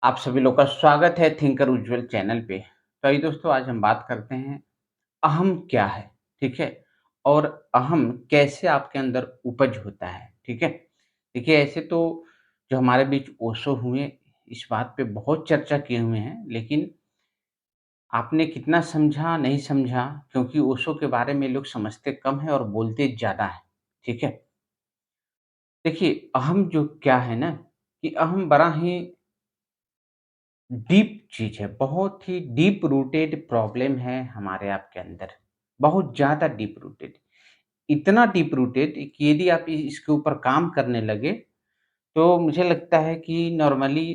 आप सभी लोग का स्वागत है थिंकर उज्ज्वल चैनल पे। तो आइए दोस्तों, आज हम बात करते हैं अहम क्या है, ठीक है? और अहम कैसे आपके अंदर उपज होता है, ठीक है? देखिए, ऐसे तो जो हमारे बीच ओशो हुए, इस बात पे बहुत चर्चा किए हुए हैं, लेकिन आपने कितना समझा, नहीं समझा, क्योंकि ओशो के बारे में लोग समझते कम हैं और बोलते ज़्यादा हैं, ठीक है? देखिए, अहम जो क्या है ना कि अहम बड़ा ही डीप चीज़ है, बहुत ही डीप रूटेड प्रॉब्लम है हमारे आपके अंदर, बहुत ज़्यादा डीप रूटेड। इतना डीप रूटेड कि यदि आप इसके ऊपर काम करने लगे, तो मुझे लगता है कि नॉर्मली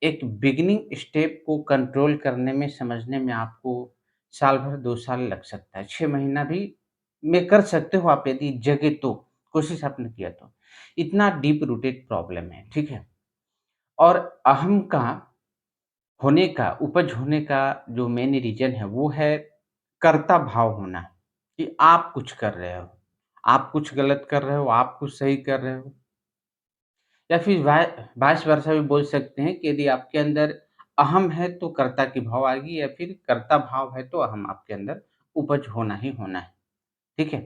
एक बिगिनिंग स्टेप को कंट्रोल करने में, समझने में आपको साल भर, 2 साल लग सकता है, 6 महीना भी में कर सकते हो आप यदि जगे तो, कोशिश आपने किया तो। इतना डीप रूटेड प्रॉब्लम है, ठीक है? और अहम का होने का, उपज होने का जो मेन रीज़न है, वो है कर्ता भाव होना, कि आप कुछ कर रहे हो। आप कुछ गलत कर रहे हो, आप कुछ सही कर रहे हो, या फिर वाइस वर्सा भी बोल सकते हैं कि यदि आपके अंदर अहम है, तो कर्ता की भाव आएगी, या फिर कर्ता भाव है, तो अहम आपके अंदर उपज होना ही होना है। ठीक है?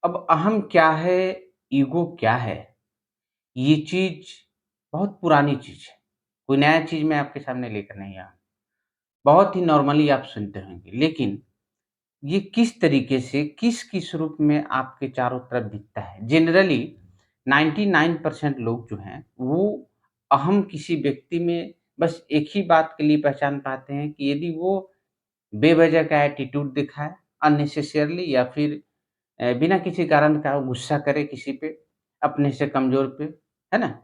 अब अहम क्या है, ईगो क्या है, ये चीज़ बहुत पुरानी चीज़ है। कोई नया चीज़ मैं आपके सामने लेकर नहीं आया। बहुत ही नॉर्मली आप सुनते होंगे, लेकिन ये किस तरीके से, किस रूप में आपके चारों तरफ दिखता है? जनरली 99% लोग जो हैं, वो अहम किसी व्यक्ति में बस एक ही बात के लिए पहचान पाते हैं कि यदि वो बेवजह का एटीट्यूड दिखाए, अननेसेसरिली, या फिर बिना किसी कारण का गुस्सा करे किसी पे, अपने से कमज़ोर पे, है ना?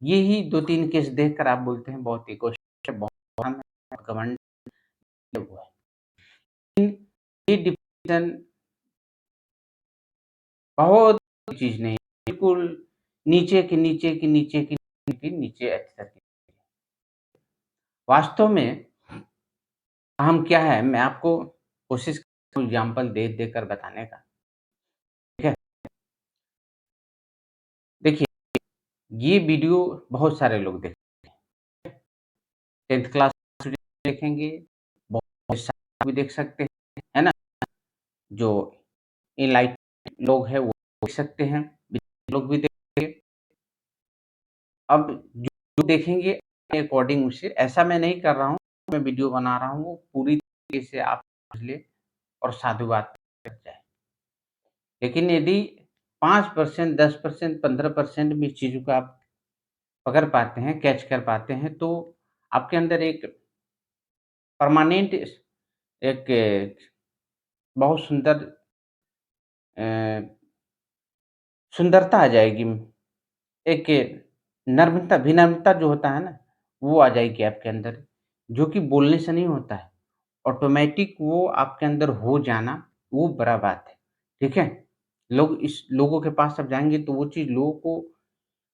यही 2-3 केस देखकर आप बोलते हैं बहुत इगोइस्ट है, बहुत अहम है, घमंड वो है। ये डिसीज़न बहुत चीज़ नहीं, बिल्कुल नीचे के नीचे के नीचे की के नीचे स्तर की। वास्तव में अहम क्या है, मैं आपको कोशिश एग्ज़ाम्पल दे देकर बताने का, ठीक है? देखिए, ये वीडियो बहुत सारे लोग देख 10th क्लास स्टूडेंट देखेंगे, बहुत सारे भी देख सकते हैं, है ना? जो एनलाइटेड लोग हैं, वो देख सकते हैं, लोग भी देखेंगे। अब जो देखेंगे अपने अकॉर्डिंग उसे, ऐसा मैं नहीं कर रहा हूँ, मैं वीडियो बना रहा हूँ, वो पूरी तरीके से आप समझ लें और साधुवाद लग जाए। लेकिन यदि 5%, 10%, 15% भी इस चीज़ों को आप पकड़ पाते हैं, कैच कर पाते हैं, तो आपके अंदर एक परमानेंट एक बहुत सुंदर अ, सुंदरता आ जाएगी। एक नम्रता, विनम्रता जो होता है ना, वो आ जाएगी आपके अंदर, जो कि बोलने से नहीं होता है। ऑटोमैटिक वो आपके अंदर हो जाना, वो बड़ा बात है, ठीक है? लोगों के पास आप जाएँगे तो वो चीज़ लोगों को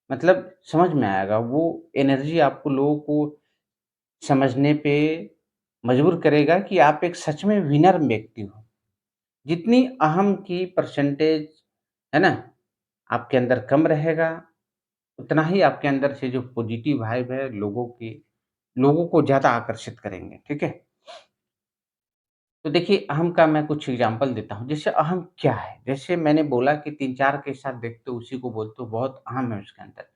मतलब समझ में आएगा, वो एनर्जी आपको, लोगों को समझने पे मजबूर करेगा कि आप एक सच में विनम्र व्यक्ति हो। जितनी अहम की परसेंटेज, है ना, आपके अंदर कम रहेगा, उतना ही आपके अंदर से जो पॉजिटिव वाइब है, लोगों को ज़्यादा आकर्षित करेंगे, ठीक है? तो देखिए, अहम का मैं कुछ एग्ज़ाम्पल देता हूँ। जैसे अहम क्या है? जैसे मैंने बोला कि 3-4 के साथ देखते हो, उसी को बोलते हो बहुत अहम है उसके अंदर,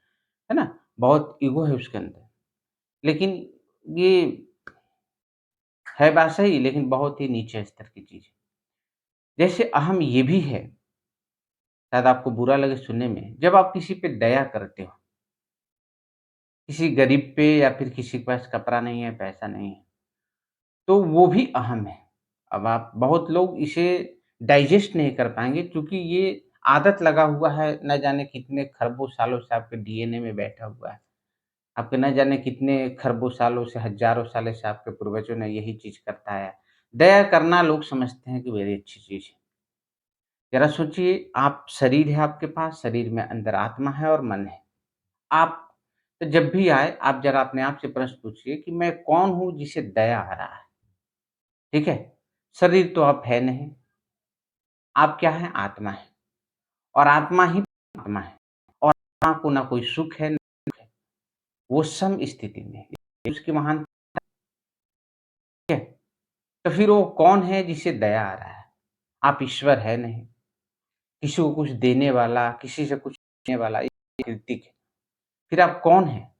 है ना? बहुत ईगो है उसके अंदर। लेकिन ये है बात सही, लेकिन बहुत ही नीचे स्तर की चीज़ है। जैसे अहम ये भी है, शायद आपको बुरा लगे सुनने में, जब आप किसी पे दया करते हो, किसी गरीब पे, या फिर किसी के पास कपड़ा नहीं है, पैसा नहीं है, तो वो भी अहम है। अब आप बहुत लोग इसे डाइजेस्ट नहीं कर पाएँगे, क्योंकि ये आदत लगा हुआ है, न जाने कितने खरबों सालों से आपके डीएनए में बैठा हुआ है। आपके न जाने कितने खरबों सालों से, हज़ारों सालों से आपके पूर्वजों ने यही चीज़ करता आया है। दया करना लोग समझते हैं कि बड़ी अच्छी चीज़ है। ज़रा सोचिए, आप शरीर है आपके पास, शरीर में अंदर आत्मा है और मन है। आप तो जब भी आए, आप ज़रा अपने आप से प्रश्न पूछिए कि मैं कौन हूँ जिसे दया आ रहा है, ठीक है? शरीर तो आप है नहीं, आप क्या हैं? आत्मा हैं, और आत्मा ही आत्मा है, और आत्मा को ना कोई सुख है, ना दुःख है, वो सम स्थिति में है। उसकी महान है। तो फिर वो कौन है जिसे दया आ रहा है? आप ईश्वर है नहीं, किसी को कुछ देने वाला, किसी से कुछ लेने वाला, ये कृतिक है। फिर आप कौन हैं?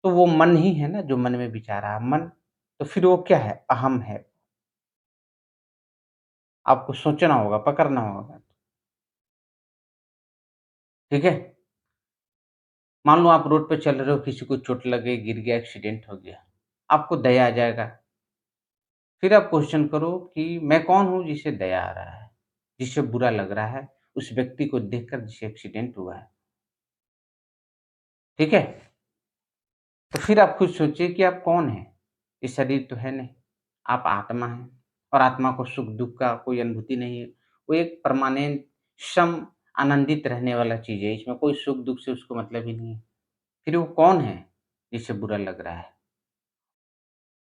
तो वो मन ही है ना जो मन में विचार रहा है, मन। तो फिर वो क्या है? अहम है। आपको सोचना होगा, पकड़ना होगा, ठीक है? मान लो आप रोड पे चल रहे हो, किसी को चोट लग गई, गिर गया, एक्सीडेंट हो गया, आपको दया आ जाएगा। फिर आप क्वेश्चन करो कि मैं कौन हूँ जिसे दया आ रहा है, जिसे बुरा लग रहा है, उस व्यक्ति को देखकर जिसे एक्सीडेंट हुआ है, ठीक है? तो फिर आप खुद सोचिए कि आप कौन हैं? ये शरीर तो है नहीं, आप आत्मा हैं और आत्मा को सुख-दुःख का कोई अनुभूति नहीं है। वो एक परमानेंट सम आनंदित रहने वाला चीज़ है, इसमें कोई सुख-दुःख से उसको मतलब ही नहीं है। फिर वो कौन है जिसे बुरा लग रहा है?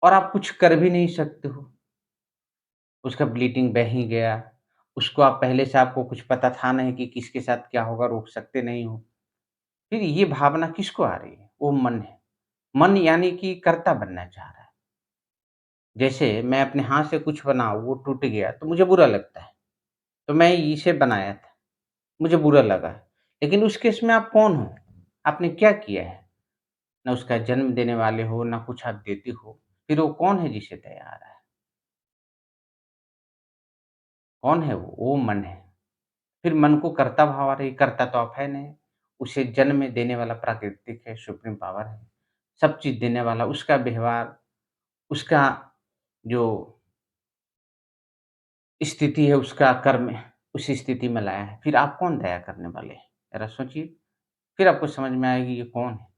और आप कुछ कर भी नहीं सकते हो। उसका ब्लीडिंग बह ही गया, उसको आप पहले से आपको कुछ पता था नहीं कि किसके साथ क्या होगा, रोक सकते नहीं हो। फिर ये भावना किसको आ रही है? वो मन है। मन यानी कि कर्ता बनना चाह रहा है। जैसे मैं अपने हाथ से कुछ बनाऊँ, वो टूट गया तो मुझे बुरा लगता है, तो मैं इसे बनाया था, मुझे बुरा लगा। लेकिन उस केस में आप कौन हो? आपने क्या किया है? ना उसका जन्म देने वाले हो, ना कुछ आप देते हो। फिर वो कौन है जिसे दया आ रहा है? कौन है वो? वो मन है। फिर मन को कर्ता भाव आ रही, कर्ता तो आप है नहीं। उसे जन्म देने वाला प्राकृतिक है, सुप्रीम पावर है। सब चीज़ देने वाला, उसका व्यवहार, उसका जो स्थिति है, उसका कर्म उस स्थिति में लाया है। फिर आप कौन दया करने वाले हैं? ज़रा सोचिए। फिर आपको समझ में आएगी ये कौन है।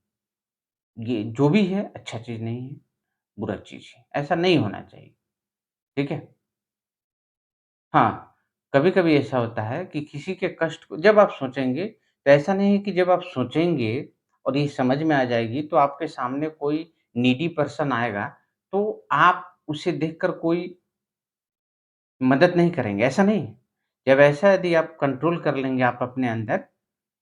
ये जो भी है अच्छा चीज़ नहीं है, बुरा चीज़ है। ऐसा नहीं होना चाहिए, ठीक है? हाँ, कभी-कभी ऐसा होता है कि किसी के कष्ट को जब आप सोचेंगे, तो ऐसा नहीं है कि जब आप सोचेंगे और ये समझ में आ जाएगी, तो आपके सामने कोई नीडी पर्सन आएगा, तो आप उसे देखकर कोई मदद नहीं करेंगे, ऐसा नहीं। जब ऐसा यदि आप कंट्रोल कर लेंगे आप अपने अंदर,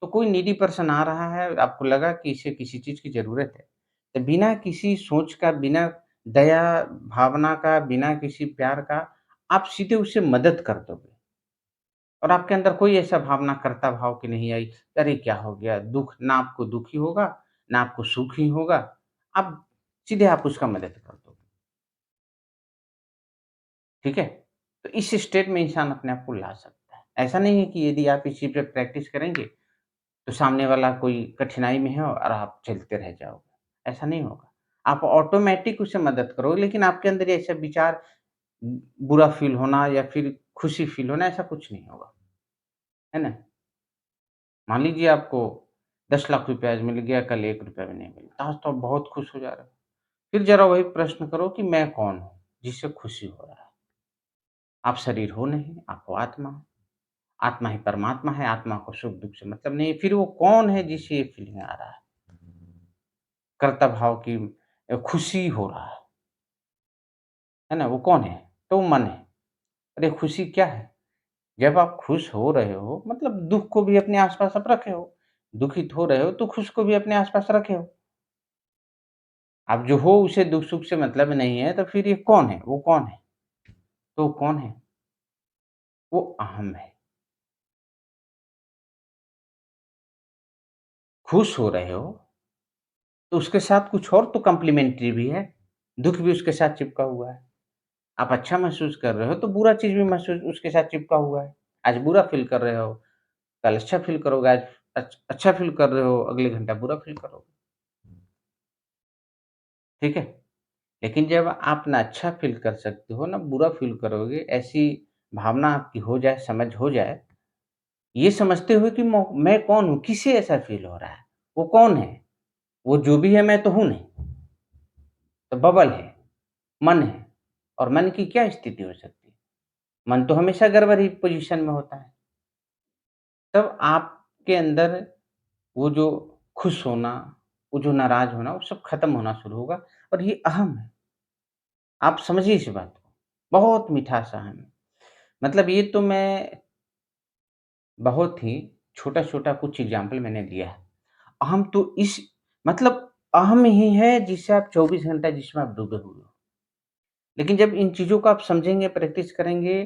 तो कोई नीडी पर्सन आ रहा है, आपको लगा कि इसे किसी चीज़ की ज़रूरत है, तो बिना किसी सोच का, बिना दया भावना का, बिना किसी प्यार का, आप सीधे उसे मदद कर दोगे। और आपके अंदर कोई ऐसा भावना कर्ता भाव की नहीं आई, अरे क्या हो गया? दुःख ना आपको दुःख ही होगा, ना आपको सुख ही होगा। आप सीधे आप उसका मदद कर दोगे, ठीक है? तो इस स्टेट में इंसान अपने आप को ला सकता है। ऐसा नहीं है कि यदि आप इस चीज़ पे प्रैक्टिस करेंगे, तो सामने वाला कोई कठिनाई में है और आप झेलते रह जाओगे, ऐसा नहीं होगा। आप ऑटोमैटिक उसे मदद करोगे, लेकिन आपके अंदर ऐसा विचार बुरा फ़ील होना या फिर खुशी फ़ील होना, ऐसा कुछ नहीं होगा, है ना? मान लीजिए आपको 10 लाख रुपए आज मिल गया, कल 1 रुपया भी नहीं मिला, आज तो आप बहुत खुश हो जा रहे हो। फिर ज़रा वही प्रश्न करो कि मैं कौन हूँ, जिससे खुशी हो रहा है? आप शरीर हो नहीं, आप हो आत्मा। आत्मा ही परमात्मा है, आत्मा को सुख-दुःख से मतलब नहीं है। फिर वो कौन है जिसे ये फीलिंग आ रहा है? कर्ता भाव की खुशी हो रहा है ना? वो कौन है? तो वो मन है। अरे खुशी क्या है? जब आप खुश हो रहे हो मतलब दुःख को भी अपने आस-पास आप रखे हो। दुखित हो रहे हो तो खुश को भी अपने आस-पास रखे हो। अब जो हो उसे दुःख-सुख से मतलब नहीं है, तो फिर ये कौन है? वो कौन है? तो वो कौन है? वो अहम है। खुश हो रहे हो, तो उसके साथ कुछ और तो कॉम्प्लिमेंट्री भी है। दुःख भी उसके साथ चिपका हुआ है। आप अच्छा महसूस कर रहे हो, तो बुरा चीज़ भी महसूस उसके साथ चिपका हुआ है। आज बुरा फ़ील कर रहे हो, कल अच्छा फ़ील करोगे, आज अच्छा फ़ील कर रहे हो, अगले घंटा बुरा फ़ील करोगे। ठीक है? लेकिन जब आप ना अच्छा फ़ील कर सकते हो, ना बुरा फ़ील करोगे, ऐसी भावना आपकी हो जाए, समझ हो जाए, ये समझते हुए कि मैं कौन हूँ? किसे ऐसा फ़ील हो रहा है? वो कौन है? वो जो भी है मैं तो हूँ नहीं, तो बबल है, मन है और मन की क्या स्थिति हो सकती है? मन तो हमेशा गड़बड़ ही पोज़ीशन में होता है। तब आपके अंदर वो जो खुश होना, वो जो नाराज़ होना, वो सब खत्म होना शुरू होगा और ये अहम है। आप समझिए इस बात को। बहुत मीठा-सा अहम है। मतलब ये तो मैं बहुत ही छोटा-छोटा कुछ एग्ज़ाम्पल मैंने दिया है। हम तो इस मतलब अहम ही है जिससे आप 24 घंटा जिसमें आप डूबे हुए हो। लेकिन जब इन चीज़ों को आप समझेंगे, प्रैक्टिस करेंगे,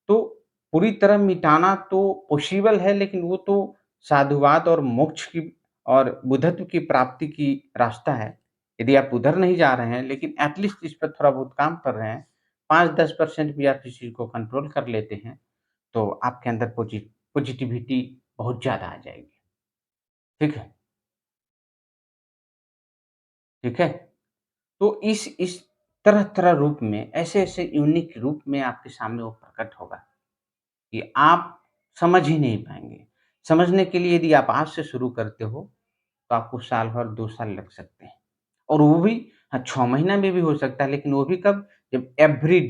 तो पूरी तरह मिटाना तो पॉसिबल है, लेकिन वो तो साधुवाद और मोक्ष की और बुद्धत्व की प्राप्ति की रास्ता है। यदि आप उधर नहीं जा रहे हैं, लेकिन एट लीस्ट इस पर थोड़ा बहुत काम कर रहे हैं, 5-10% भी आप इस चीज़ को कंट्रोल कर लेते हैं, तो आपके अंदर पॉजिटिविटी बहुत ज़्यादा आ जाएगी। ठीक है? ठीक है? तो इस तरह-तरह रूप में, ऐसे-ऐसे यूनिक रूप में आपके सामने वो प्रकट होगा कि आप समझ ही नहीं पाएँगे। समझने के लिए यदि आप आज से शुरू करते हो, तो आपको साल भर, 2 साल लग सकते हैं। और वो भी हाँ, 6 महीना में भी हो सकता है, लेकिन वो भी कब? जब every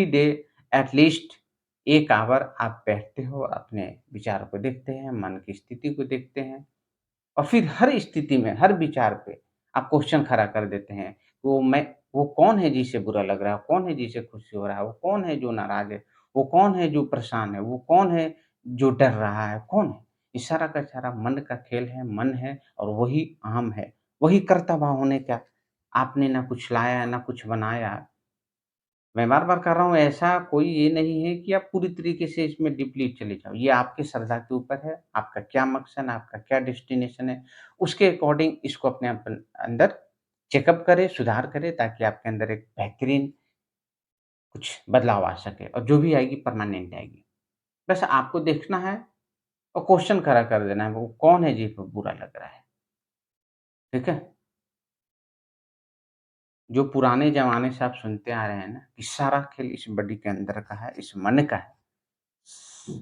day at least 1 hour आप बैठते हो, अपने विचारों को देखते हैं, मन की स्थिति को देखते हैं और फिर हर स्थिति में, हर विचार पे आप क्वेश्चन खड़ा कर देते हैं। वो कौन है जिसे बुरा लग रहा है? कौन है जिसे खुशी हो रहा है? वो कौन है जो नाराज़ है? वो कौन है जो परेशान है? वो कौन है जो डर रहा है? कौन है? ये सारा का सारा मन का खेल है, मन है और वही अहम है। वही कर्ता भाव होने का आपने ना कुछ लाया, ना कुछ बनाया। मैं बार-बार कह रहा हूँ, ऐसा कोई ये नहीं है कि आप पूरी तरीके से इसमें डीपली चले जाओ। ये आपकी श्रद्धा के ऊपर है, आपका क्या मकसद है, आपका क्या डेस्टिनेशन है, उसके अकॉर्डिंग इसको अपने अंदर चेकअप करें, सुधार करें ताकि आपके अंदर एक बेहतरीन कुछ बदलाव आ सके और जो भी आएगी परमानेंट आएगी। बस आपको देखना है और क्वेश्चन खड़ा कर देना है, वो कौन है जिसको बुरा लग रहा है, ठीक है? जो पुराने ज़माने से आप सुनते आ रहे हैं ना कि सारा खेल इस बॉडी के अंदर का है, इस मन का है।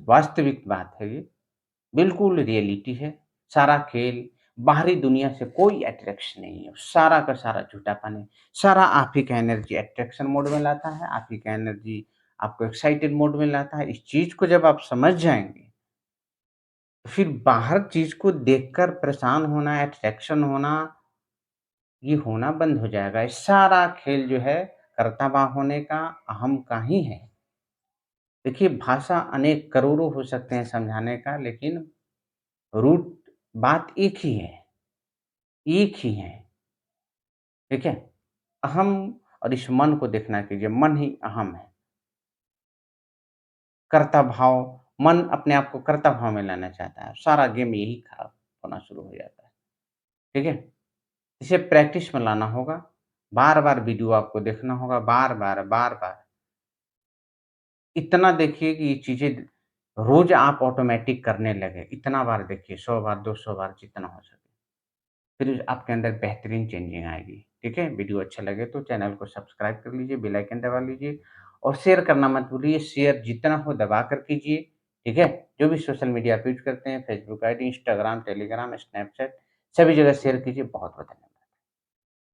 वास्तविक बात है ये, बिल्कुल रियलिटी है। सारा खेल बाहरी दुनिया से कोई अट्रैक्शन नहीं है, सारा का सारा झूठापन है। सारा आप ही का एनर्जी अट्रैक्शन मोड में लाता है, आप ही का एनर्जी आपको एक्साइटेड मोड में लाता है। इस चीज़ को जब आप समझ जाएँगे, तो फिर बाहर चीज़ को देखकर परेशान होना, अट्रैक्शन होना, ये होना बंद हो जाएगा। ये सारा खेल जो है कर्तव्य होने का, अहम का ही है। देखिए, भाषा अनेक करोड़ों हो सकते हैं समझाने का, लेकिन रूट बात एक ही है, एक ही है, ठीक है? अहम और इस मन को देखना कीजिए, मन ही अहम है। कर्ता भाव, मन अपने आप को कर्ता भाव में लाना चाहता है, सारा गेम यही खराब होना शुरू हो जाता है, ठीक है? इसे प्रैक्टिस में लाना होगा, बार-बार वीडियो आपको देखना होगा, बार-बार, बार-बार। इतना देखिए कि ये चीज़ें रोज़ आप ऑटोमैटिक करने लगें, इतना बार देखिए, 100 बार, 200 बार जितना हो सके। फिर आपके अंदर बेहतरीन चेंजिंग आएगी, ठीक है? वीडियो अच्छा लगे तो चैनल को सब्सक्राइब कर लीजिए, बेल आइकन दबा लीजिए और शेयर करना मत भूलिए, शेयर जितना हो दबा कर कीजिए, ठीक है? जो भी सोशल मीडिया आप यूज़ करते हैं, Facebook ID, Instagram, Telegram, Snapchat, सभी जगह शेयर कीजिए। बहुत-बहुत धन्यवाद।